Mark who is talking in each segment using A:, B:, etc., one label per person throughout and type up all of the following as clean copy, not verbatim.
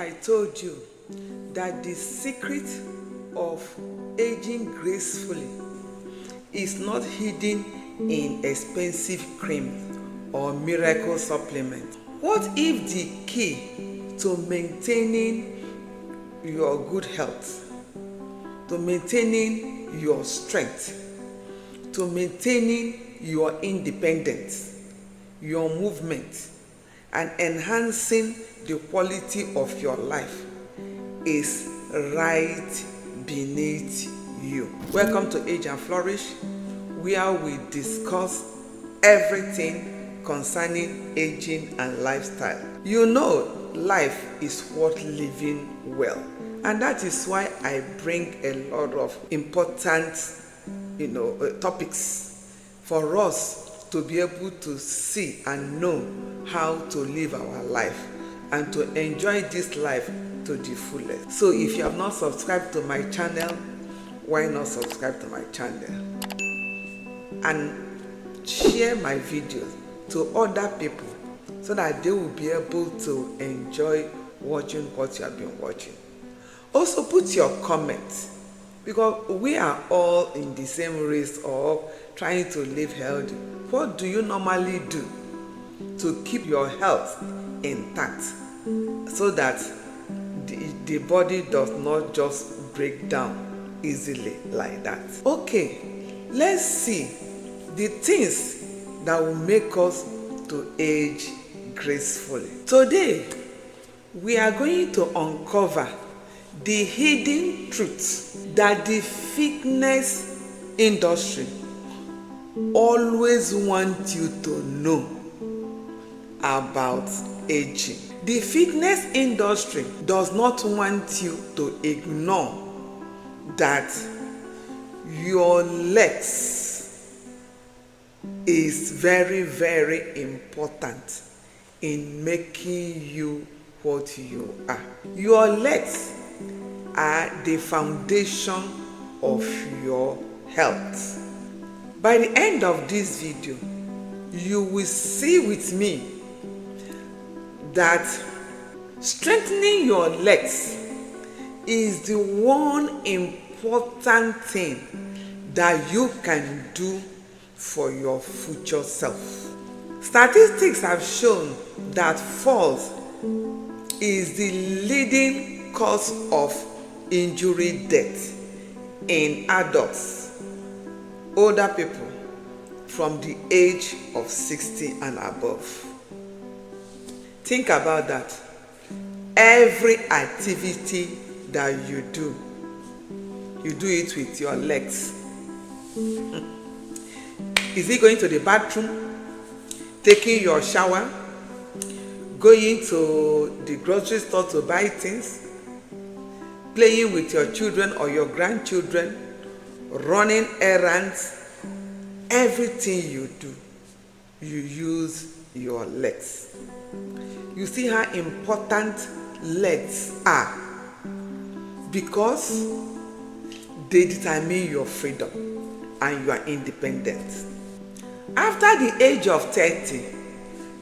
A: I told you that the secret of aging gracefully is not hidden in expensive cream or miracle supplement? What if the key to maintaining your good health, to maintaining your strength, to maintaining your independence, your movement, and enhancing the quality of your life is right beneath you? Welcome to Age and Flourish, where we discuss everything concerning aging and lifestyle. You know, life is worth living well, and that is why I bring a lot of important topics for us to be able to see and know how to live our life and to enjoy this life to the fullest. So if you have not subscribed to my channel, why not subscribe to my channel and share my videos to other people so that they will be able to enjoy watching what you have been watching. Also put your comments, because we are all in the same race of trying to live healthy. What do you normally do to keep your health intact so that the body does not just break down easily like that? Okay, let's see the things that will make us to age gracefully. Today, we are going to uncover the hidden truths that the fitness industry always wants you to know about aging. The fitness industry does not want you to ignore that your legs is very, very important in making you what you are. Your legs are the foundation of your health. By the end of this video, you will see with me that strengthening your legs is the one important thing that you can do for your future self. Statistics have shown that falls is the leading cause of injury death in adults, older people from the age of 60 and above. Think about that. Every activity that you do it with your legs. Is it going to the bathroom, taking your shower, going to the grocery store to buy things, playing with your children or your grandchildren, running errands? Everything you do, you use your legs. You see how important legs are, because they determine your freedom and your independence. After the age of 30,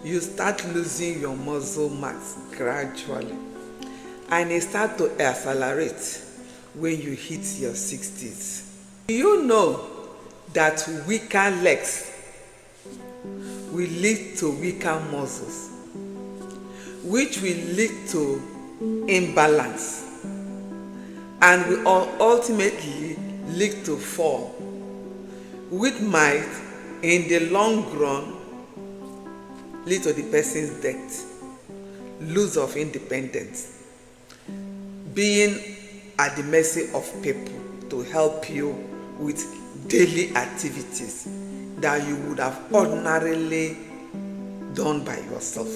A: you start losing your muscle mass gradually, and it starts to accelerate when you hit your 60s. You know that weaker legs will lead to weaker muscles, which will lead to imbalance and will ultimately lead to fall, which might in the long run lead to the person's death, loss of independence, being at the mercy of people to help you with daily activities that you would have ordinarily done by yourself.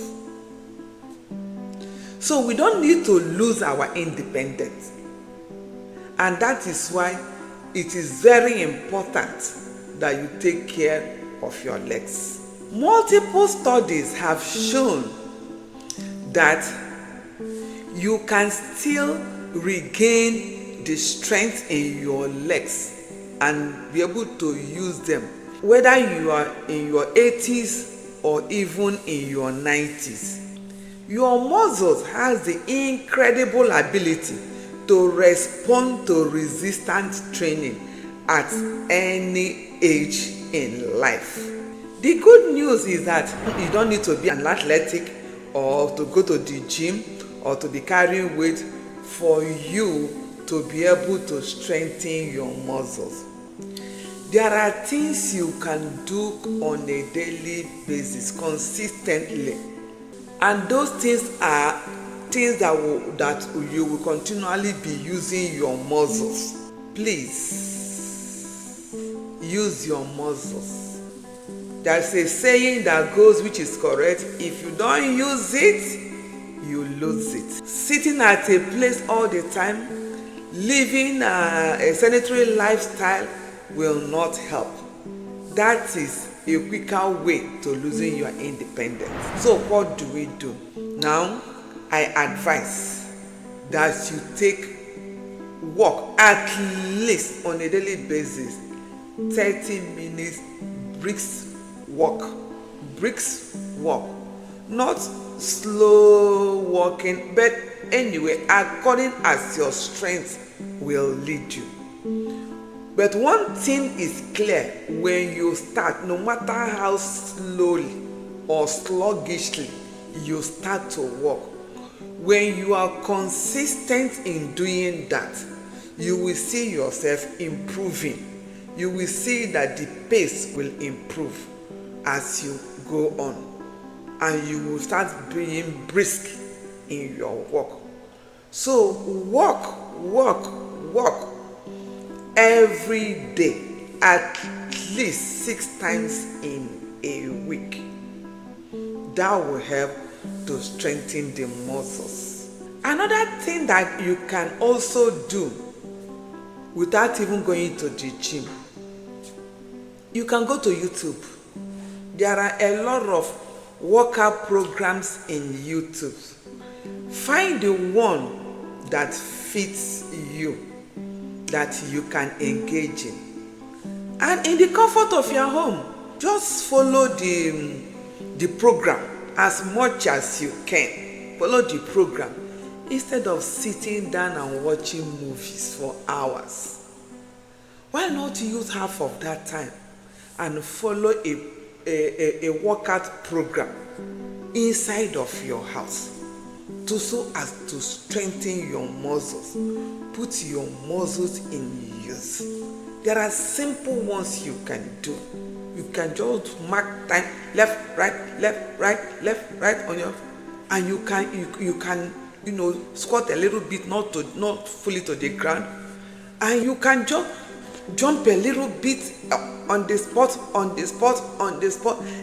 A: So we don't need to lose our independence, and that is why it is very important that you take care of your legs. Multiple studies have shown that you can still regain the strength in your legs and be able to use them, whether you are in your 80s or even in your 90s. Your muscles has the incredible ability to respond to resistance training at any age in life. The good news is that you don't need to be an athletic or to go to the gym or to be carrying weight for you to be able to strengthen your muscles. There are things you can do on a daily basis consistently, and those things are things that you will continually be using your muscles. Please use your muscles. There's a saying that goes which is correct: if you don't use it, you lose it. Sitting at a place all the time, living a sedentary lifestyle will not help. That is a quicker way to losing your independence. So what do we do? Now, I advise that you take walk at least on a daily basis 30 minutes brisk walk, not slow walking, but anyway, according as your strength will lead you. But one thing is clear: when you start, no matter how slowly or sluggishly you start to walk, when you are consistent in doing that, you will see yourself improving. You will see that the pace will improve as you go on, and you will start being brisk in your walk. So walk every day, at least 6 times in a week. That will help to strengthen the muscles. Another thing that you can also do without even going to the gym, you can go to YouTube. There are a lot of workout programs in YouTube. Find the one that fits you, that you can engage in, and in the comfort of your home, just follow the program as much as you can. Follow the program instead of sitting down and watching movies for hours. Why not use half of that time and follow a workout program inside of your house, so as to strengthen your muscles, put your muscles in use. There are simple ones you can do. You can just mark time, left, right on your, and you can squat a little bit, not fully to the ground, and you can just jump a little bit on the spot.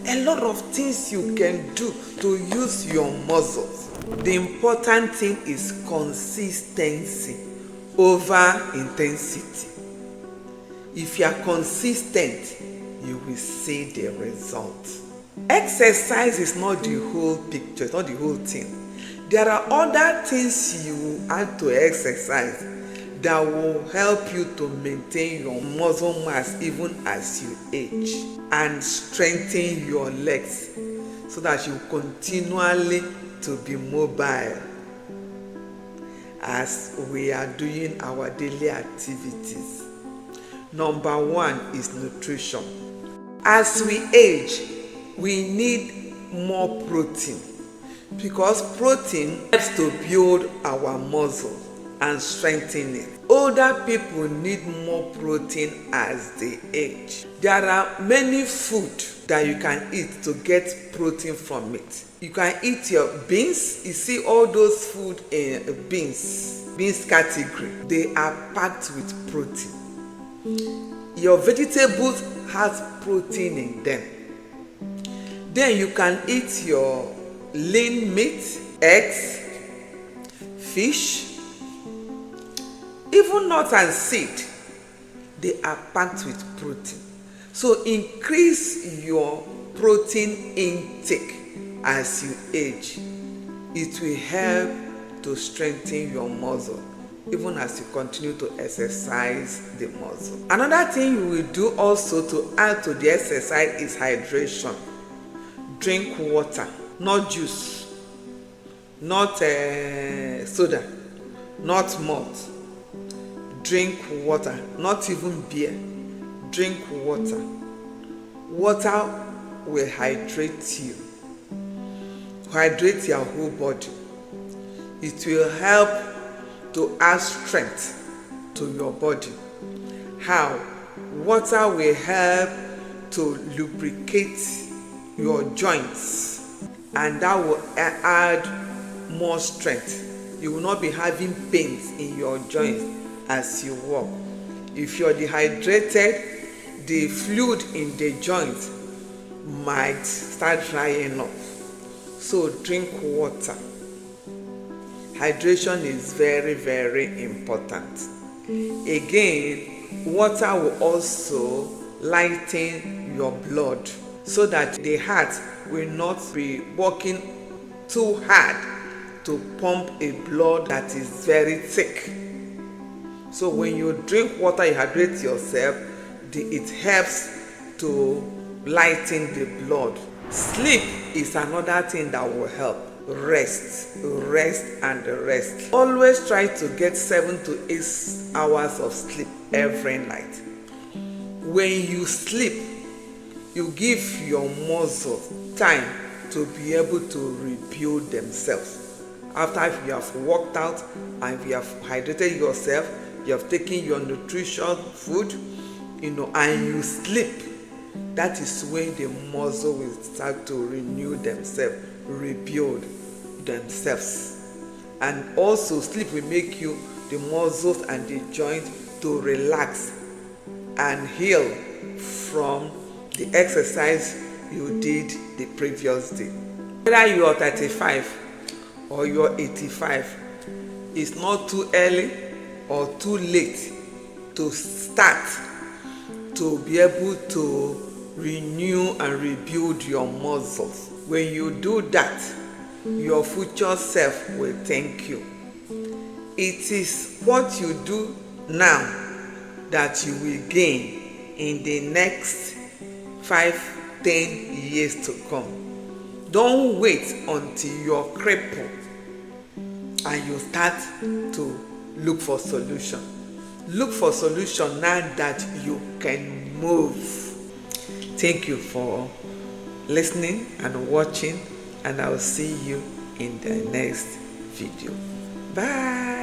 A: A lot of things you can do to use your muscles. The important thing is consistency over intensity. If you are consistent, you will see the result. Exercise is not the whole picture, it's not the whole thing. There are other things you add to exercise that will help you to maintain your muscle mass even as you age, and strengthen your legs so that you continually to be mobile as we are doing our daily activities. Number 1 is nutrition. As we age, we need more protein, because protein helps to build our muscle and strengthen it. Older people need more protein as they age. There are many food that you can eat to get protein from it. You can eat your beans. You see all those food in beans category, they are packed with protein. Your vegetables has protein in them. Then you can eat your lean meat, eggs, fish, even nuts and seed. They are packed with protein. So increase your protein intake as you age. It will help to strengthen your muscle even as you continue to exercise the muscle. Another thing you will do also to add to the exercise is hydration. Drink water, not juice. not soda, not malt. Drink water, not even beer. Drink water. Water will hydrate you, hydrate your whole body. It will help to add strength to your body. How? Water will help to lubricate your joints, and that will add more strength. You will not be having pains in your joints as you walk. If you're dehydrated, the fluid in the joint might start drying up. So drink water. Hydration is very, very important. Again, water will also lighten your blood so that the heart will not be working too hard to pump a blood that is very thick. So when you drink water, you hydrate yourself, it helps to lighten the blood. Sleep is another thing that will help. Rest and rest. Always try to get 7 to 8 hours of sleep every night. When you sleep, you give your muscles time to be able to rebuild themselves. After you have worked out and you have hydrated yourself, you have taken your nutrition food, and you sleep, that is when the muscle will start to renew themselves, rebuild themselves. And also sleep will make you, the muscles and the joint, to relax and heal from the exercise you did the previous day. Whether you are 35 or you are 85, it's not too early or too late to start to be able to renew and rebuild your muscles. When you do that, your future self will thank you. It is what you do now that you will gain in the next 5-10 years to come. Don't wait until you're crippled and you start to look for solution. Look for solution now that you can move. Thank you for listening and watching, and I'll see you in the next video. Bye.